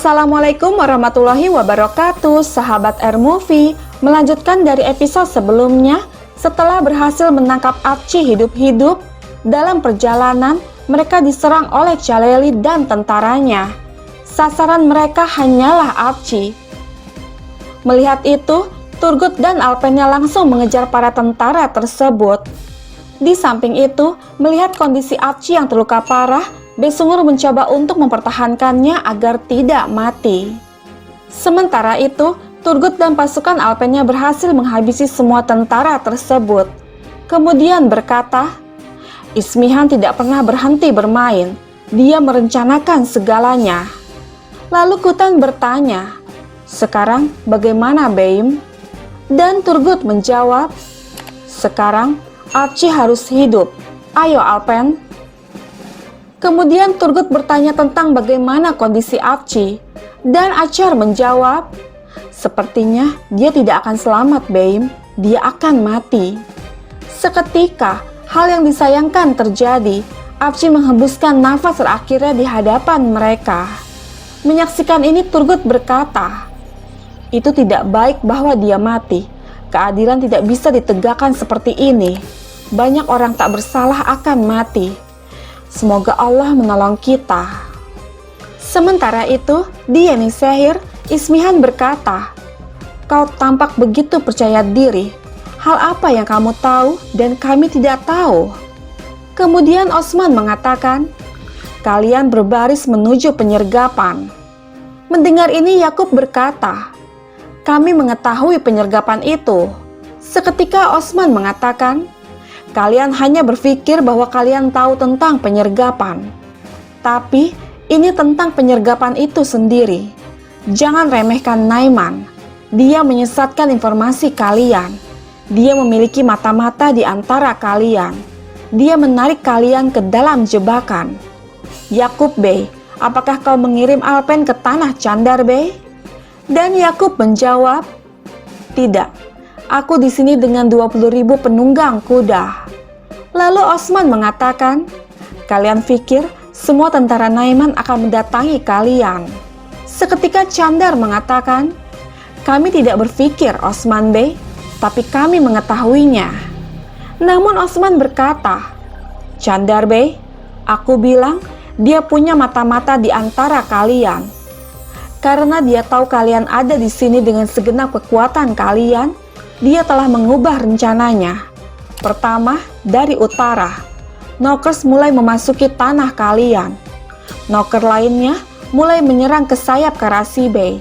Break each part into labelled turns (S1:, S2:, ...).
S1: Assalamualaikum warahmatullahi wabarakatuh, sahabat R-Movie. Melanjutkan dari episode sebelumnya, setelah berhasil menangkap Archie hidup-hidup, dalam perjalanan mereka diserang oleh Caleli dan tentaranya. Sasaran mereka hanyalah Archie. Melihat itu, Turgut dan Alpennya langsung mengejar para tentara tersebut. Di samping itu, melihat kondisi Archie yang terluka parah, Besungur mencoba untuk mempertahankannya agar tidak mati. Sementara itu, Turgut dan pasukan Alpennya berhasil menghabisi semua tentara tersebut. Kemudian berkata, Ismihan tidak pernah berhenti bermain. Dia merencanakan segalanya. Lalu Kutan bertanya, "Sekarang bagaimana, Beim?" Dan Turgut menjawab, "Sekarang Archie harus hidup. Ayo, Alpen." Kemudian Turgut bertanya tentang bagaimana kondisi Archie, dan Acar menjawab, "Sepertinya dia tidak akan selamat, Beim. Dia akan mati." Seketika, hal yang disayangkan terjadi. Archie menghembuskan nafas terakhirnya di hadapan mereka. Menyaksikan ini, Turgut berkata, "Itu tidak baik bahwa dia mati. Keadilan tidak bisa ditegakkan seperti ini. Banyak orang tak bersalah akan mati. Semoga Allah menolong kita." Sementara itu, di Yenisehir, Ismihan berkata, "Kau tampak begitu percaya diri. Hal apa yang kamu tahu dan kami tidak tahu?" Kemudian Osman mengatakan, "Kalian berbaris menuju penyergapan." Mendengar ini, Yakub berkata, "Kami mengetahui penyergapan itu." Seketika Osman mengatakan, "Kalian hanya berpikir bahwa kalian tahu tentang penyergapan. Tapi ini tentang penyergapan itu sendiri. Jangan remehkan Naiman. Dia menyesatkan informasi kalian. Dia memiliki mata-mata di antara kalian. Dia menarik kalian ke dalam jebakan. Yakub Bey, apakah kau mengirim Alpen ke tanah Candar Bey?" Dan Yakub menjawab, "Tidak. Aku di sini dengan 20.000 penunggang kuda." Lalu Osman mengatakan, "Kalian pikir semua tentara Naiman akan mendatangi kalian?" Seketika Candar mengatakan, "Kami tidak berpikir, Osman Bey, tapi kami mengetahuinya." Namun Osman berkata, "Candar Bey, aku bilang dia punya mata-mata di antara kalian. Karena dia tahu kalian ada di sini dengan segenap kekuatan kalian, dia telah mengubah rencananya. Pertama, dari utara, Nokers mulai memasuki tanah kalian. Noker lainnya mulai menyerang ke sayap Karasi Bey.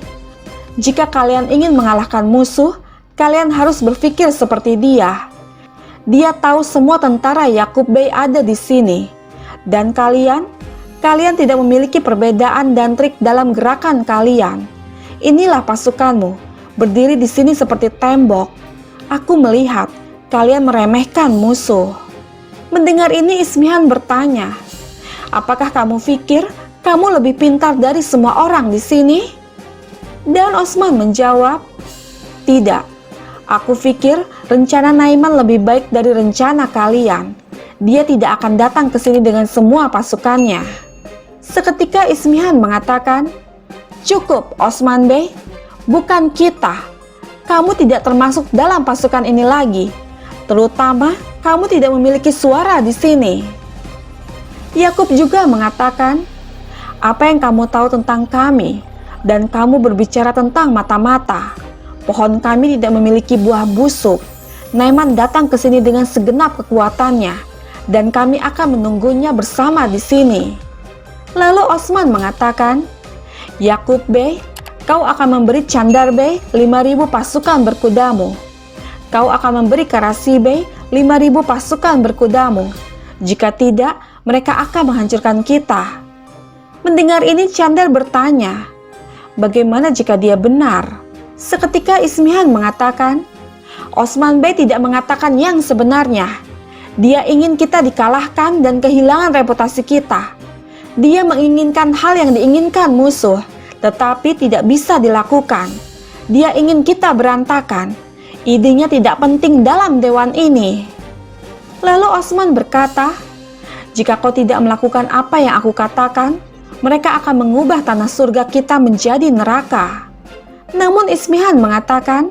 S1: Jika kalian ingin mengalahkan musuh, kalian harus berpikir seperti dia. Dia tahu semua tentara Yakub Bey ada di sini. Dan kalian tidak memiliki perbedaan dan trik dalam gerakan kalian. Inilah pasukanmu, berdiri di sini seperti tembok. Aku melihat kalian meremehkan musuh." Mendengar ini, Ismihan bertanya, "Apakah kamu pikir kamu lebih pintar dari semua orang di sini?" Dan Osman menjawab, "Tidak. Aku pikir rencana Naiman lebih baik dari rencana kalian. Dia tidak akan datang ke sini dengan semua pasukannya." Seketika Ismihan mengatakan, "Cukup, Osman Bey. Bukan kita. Kamu tidak termasuk dalam pasukan ini lagi. Terutama, kamu tidak memiliki suara di sini." Yakub juga mengatakan, "Apa yang kamu tahu tentang kami? Dan kamu berbicara tentang mata-mata. Pohon kami tidak memiliki buah busuk. Naiman datang ke sini dengan segenap kekuatannya, dan kami akan menunggunya bersama di sini." Lalu Osman mengatakan, "Yakub Bey, kau akan memberi Candar Bey 5.000 pasukan berkudamu. Kau akan memberi Karasi Bey 5.000 pasukan berkudamu. Jika tidak, mereka akan menghancurkan kita." Mendengar ini, Candar bertanya, "Bagaimana jika dia benar?" Seketika Ismihan mengatakan, "Osman Bey tidak mengatakan yang sebenarnya. Dia ingin kita dikalahkan dan kehilangan reputasi kita. Dia menginginkan hal yang diinginkan musuh, tetapi tidak bisa dilakukan. Dia ingin kita berantakan. Idenya tidak penting dalam dewan ini." Lalu Osman berkata, "Jika kau tidak melakukan apa yang aku katakan, mereka akan mengubah tanah surga kita menjadi neraka. Namun Ismihan mengatakan,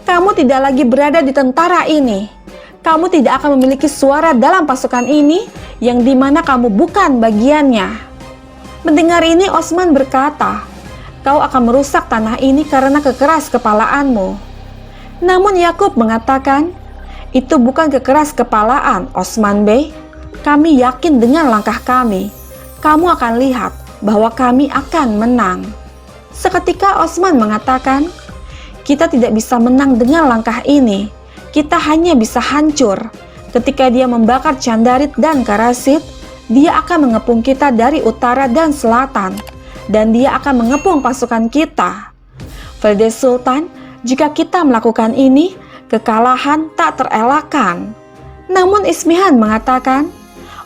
S1: kamu tidak lagi berada di tentara ini. Kamu tidak akan memiliki suara dalam pasukan ini yang dimana kamu bukan bagiannya. Mendengar ini Osman berkata, kau akan merusak tanah ini karena kekeras kepalaanmu. Namun Yakub mengatakan, itu bukan kekeras kepalaan, Osman Bey. Kami yakin dengan langkah kami. Kamu akan lihat bahwa kami akan menang. Seketika Osman mengatakan, kita tidak bisa menang dengan langkah ini. Kita hanya bisa hancur. Ketika dia membakar Candarit dan Karasit, dia akan mengepung kita dari utara dan selatan. Dan dia akan mengepung pasukan kita. Valide Sultan, jika kita melakukan ini, kekalahan tak terelakkan. Namun Ismihan mengatakan,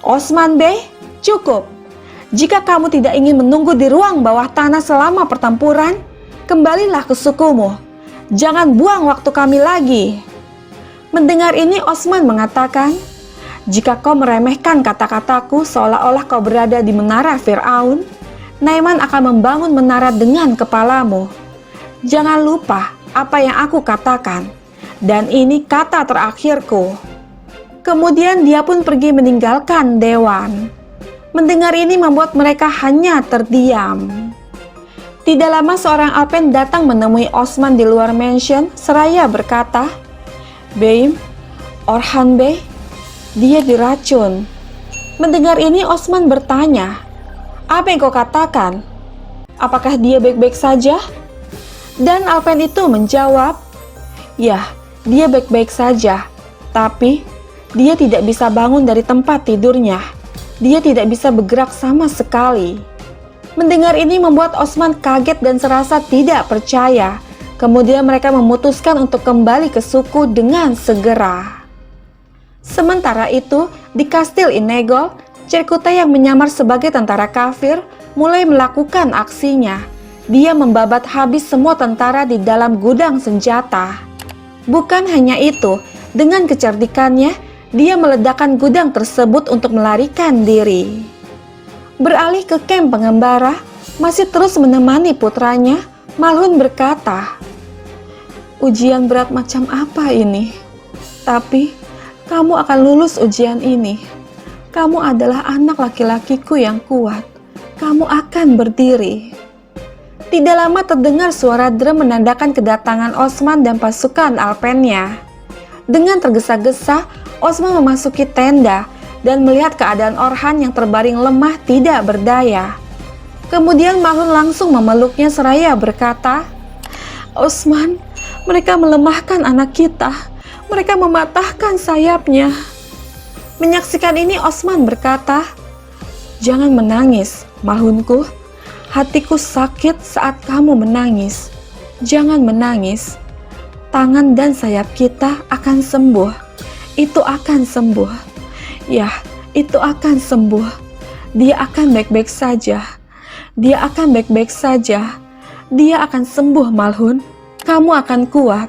S1: Osman Bey, cukup. Jika kamu tidak ingin menunggu di ruang bawah tanah selama pertempuran, kembalilah ke sukumu. Jangan buang waktu kami lagi. Mendengar ini Osman mengatakan, jika kau meremehkan kata-kataku seolah-olah kau berada di menara Fir'aun, Naiman akan membangun menara dengan kepalamu. Jangan lupa apa yang aku katakan, dan ini kata terakhirku. Kemudian dia pun pergi meninggalkan dewan. Mendengar ini membuat mereka hanya terdiam. Tidak lama seorang Alpen datang menemui Osman di luar mansion seraya berkata, Bey, Orhan Bey, dia diracun. Mendengar ini Osman bertanya, apa yang kau katakan? Apakah dia baik-baik saja? Dan Alpen itu menjawab, ya, dia baik-baik saja, tapi dia tidak bisa bangun dari tempat tidurnya. Dia tidak bisa bergerak sama sekali. Mendengar ini membuat Osman kaget dan serasa tidak percaya. Kemudian mereka memutuskan untuk kembali ke suku dengan segera. Sementara itu, di Kastil Inegol, Cerkuta yang menyamar sebagai tentara kafir mulai melakukan aksinya. Dia membabat habis semua tentara di dalam gudang senjata. Bukan hanya itu, dengan kecerdikannya, dia meledakkan gudang tersebut untuk melarikan diri. Beralih ke kamp pengembara, masih terus menemani putranya, Malhun berkata, ujian berat macam apa ini? Tapi, kamu akan lulus ujian ini. Kamu adalah anak laki-lakiku yang kuat. Kamu akan berdiri. Tidak lama terdengar suara drum menandakan kedatangan Osman dan pasukan Alpennya. Dengan tergesa-gesa, Osman memasuki tenda dan melihat keadaan Orhan yang terbaring lemah tidak berdaya. Kemudian Malhun langsung memeluknya seraya berkata, Osman, mereka melemahkan anak kita. Mereka mematahkan sayapnya. Menyaksikan ini Osman berkata, jangan menangis, Malhunku. Hatiku sakit saat kamu menangis. Jangan menangis. Tangan dan sayap kita akan sembuh. Itu akan sembuh. Ya, itu akan sembuh. Dia akan baik-baik saja. Dia akan baik-baik saja. Dia akan sembuh, Malhun. Kamu akan kuat.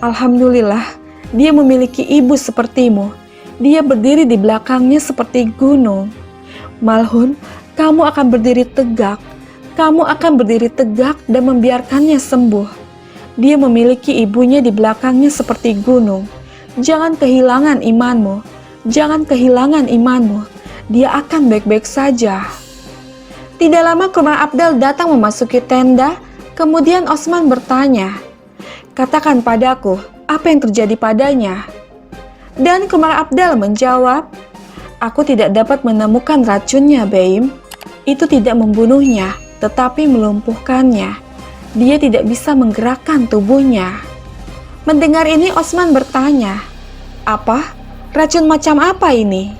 S1: Alhamdulillah, dia memiliki ibu sepertimu. Dia berdiri di belakangnya seperti gunung. Malhun, kamu akan berdiri tegak. Kamu akan berdiri tegak dan membiarkannya sembuh. Dia memiliki ibunya di belakangnya seperti gunung. Jangan kehilangan imanmu. Jangan kehilangan imanmu. Dia akan baik-baik saja. Tidak lama Kumar Abdal datang memasuki tenda. Kemudian Osman bertanya, katakan padaku, apa yang terjadi padanya? Dan Kumar Abdal menjawab, aku tidak dapat menemukan racunnya, Beim. Itu tidak membunuhnya, tetapi melumpuhkannya. Dia tidak bisa menggerakkan tubuhnya. Mendengar ini Osman bertanya, apa? Racun macam apa ini?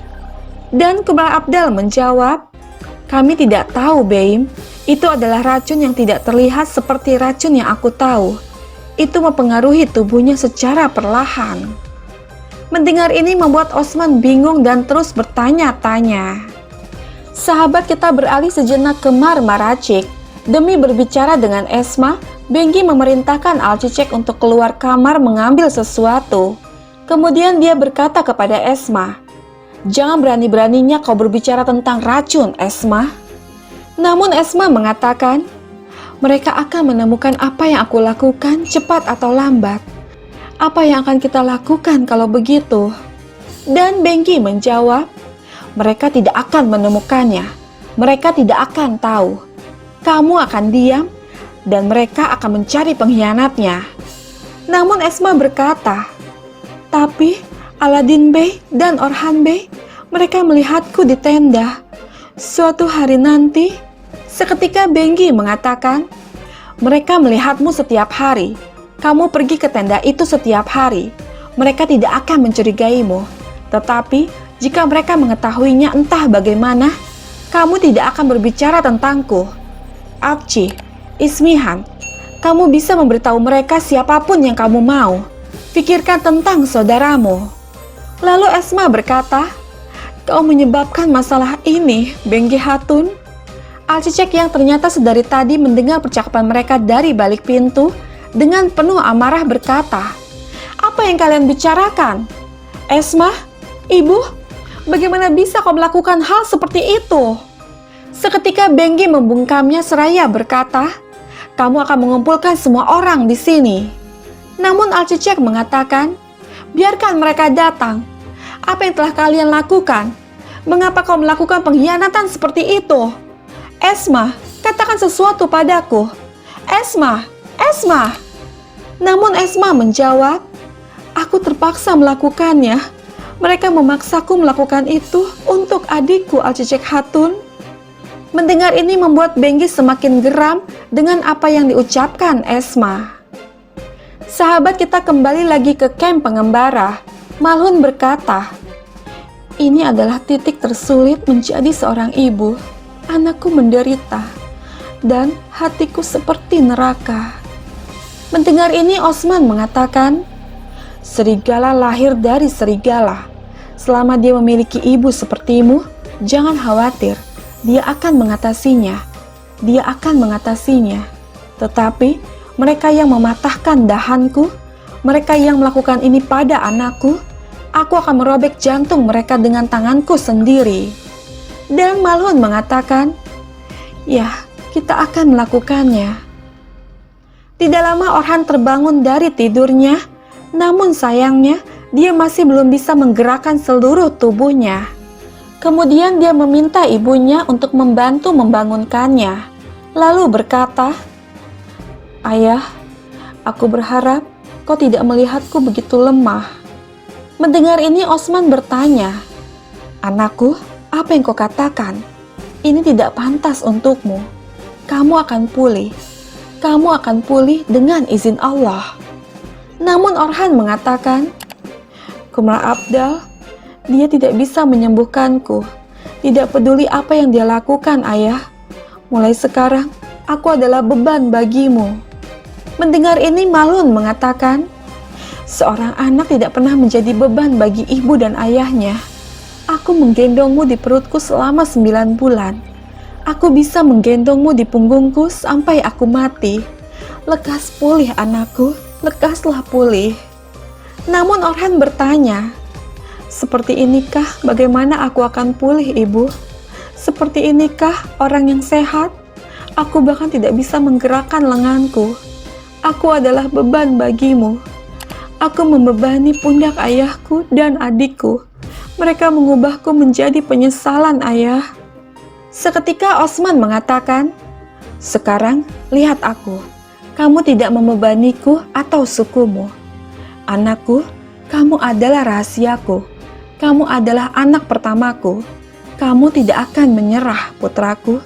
S1: Dan Kumar Abdal menjawab, kami tidak tahu, Beim. Itu adalah racun yang tidak terlihat seperti racun yang aku tahu. Itu mempengaruhi tubuhnya secara perlahan. Mendengar ini membuat Osman bingung dan terus bertanya-tanya. Sahabat kita beralih sejenak ke Marmaracik. Demi berbicara dengan Esma, Bengki memerintahkan Alcicek untuk keluar kamar mengambil sesuatu. Kemudian dia berkata kepada Esma, jangan berani-beraninya kau berbicara tentang racun, Esma. Namun Esma mengatakan, mereka akan menemukan apa yang aku lakukan cepat atau lambat. Apa yang akan kita lakukan kalau begitu? Dan Bengki menjawab, mereka tidak akan menemukannya. Mereka tidak akan tahu. Kamu akan diam dan mereka akan mencari pengkhianatnya. Namun Esma berkata, tapi Aladin Bey dan Orhan Bey, mereka melihatku di tenda. Suatu hari nanti, seketika Bengki mengatakan, mereka melihatmu setiap hari. Kamu pergi ke tenda itu setiap hari. Mereka tidak akan mencurigaimu. Tetapi, jika mereka mengetahuinya entah bagaimana, kamu tidak akan berbicara tentangku. Apci, Ismihan, kamu bisa memberitahu mereka siapapun yang kamu mau. Pikirkan tentang saudaramu. Lalu Esma berkata, kau menyebabkan masalah ini, Bengki Hatun. Alcicek yang ternyata sedari tadi mendengar percakapan mereka dari balik pintu, dengan penuh amarah berkata, apa yang kalian bicarakan? Esma, ibu, bagaimana bisa kau melakukan hal seperti itu? Seketika Bengki membungkamnya seraya berkata, kamu akan mengumpulkan semua orang di sini. Namun Alcicek mengatakan, biarkan mereka datang. Apa yang telah kalian lakukan? Mengapa kau melakukan pengkhianatan seperti itu? Esma, katakan sesuatu padaku. Esma, Esma. Namun Esma menjawab, aku terpaksa melakukannya. Mereka memaksaku melakukan itu untuk adikku Alcicek Hatun. Mendengar ini membuat Bengki semakin geram dengan apa yang diucapkan Esma. Sahabat, kita kembali lagi ke kamp pengembara. Malhun berkata, ini adalah titik tersulit menjadi seorang ibu. Anakku menderita dan hatiku seperti neraka. Mendengar ini Osman mengatakan, serigala lahir dari serigala. Selama dia memiliki ibu sepertimu, jangan khawatir, dia akan mengatasinya. Dia akan mengatasinya. Tetapi mereka yang mematahkan dahanku, mereka yang melakukan ini pada anakku, aku akan merobek jantung mereka dengan tanganku sendiri. Dan Malhun mengatakan, ya, kita akan melakukannya. Tidak lama Orhan terbangun dari tidurnya, namun sayangnya dia masih belum bisa menggerakkan seluruh tubuhnya. Kemudian dia meminta ibunya untuk membantu membangunkannya, lalu berkata, ayah, aku berharap kau tidak melihatku begitu lemah. Mendengar ini Osman bertanya, anakku, apa yang kau katakan? Ini tidak pantas untukmu. Kamu akan pulih. Kamu akan pulih dengan izin Allah. Namun Orhan mengatakan, Kumar Abdal, dia tidak bisa menyembuhkanku. Tidak peduli apa yang dia lakukan, ayah. Mulai sekarang, aku adalah beban bagimu. Mendengar ini Malhun mengatakan, seorang anak tidak pernah menjadi beban bagi ibu dan ayahnya. Aku menggendongmu di perutku selama 9 bulan. Aku bisa menggendongmu di punggungku sampai aku mati. Lekas pulih anakku, lekaslah pulih. Namun Orhan bertanya, seperti inikah bagaimana aku akan pulih, ibu? Seperti inikah orang yang sehat? Aku bahkan tidak bisa menggerakkan lenganku. Aku adalah beban bagimu. Aku membebani pundak ayahku dan adikku. Mereka mengubahku menjadi penyesalan, ayah. Seketika Osman mengatakan, sekarang lihat aku, kamu tidak membebaniku atau sukumu. Anakku, kamu adalah rahasiaku, kamu adalah anak pertamaku, kamu tidak akan menyerah putraku.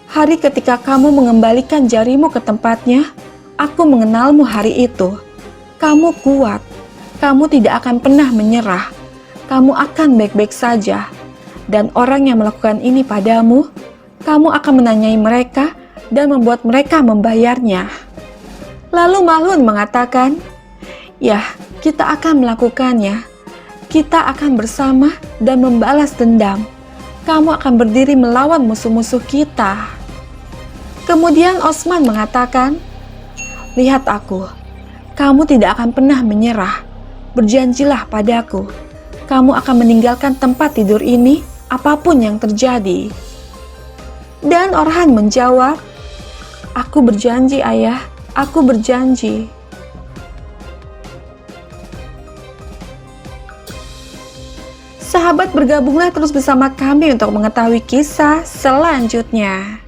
S1: Hari ketika kamu mengembalikan jarimu ke tempatnya, aku mengenalmu hari itu. Kamu kuat, kamu tidak akan pernah menyerah, kamu akan baik-baik saja. Dan orang yang melakukan ini padamu, kamu akan menanyai mereka dan membuat mereka membayarnya. Lalu Malhun mengatakan, ya, kita akan melakukannya. Kita akan bersama dan membalas dendam. Kamu akan berdiri melawan musuh-musuh kita. Kemudian Osman mengatakan, lihat aku, kamu tidak akan pernah menyerah. Berjanjilah padaku, kamu akan meninggalkan tempat tidur ini apapun yang terjadi. Dan Orhan menjawab, "Aku berjanji ayah, aku berjanji." Sahabat, bergabunglah terus bersama kami untuk mengetahui kisah selanjutnya.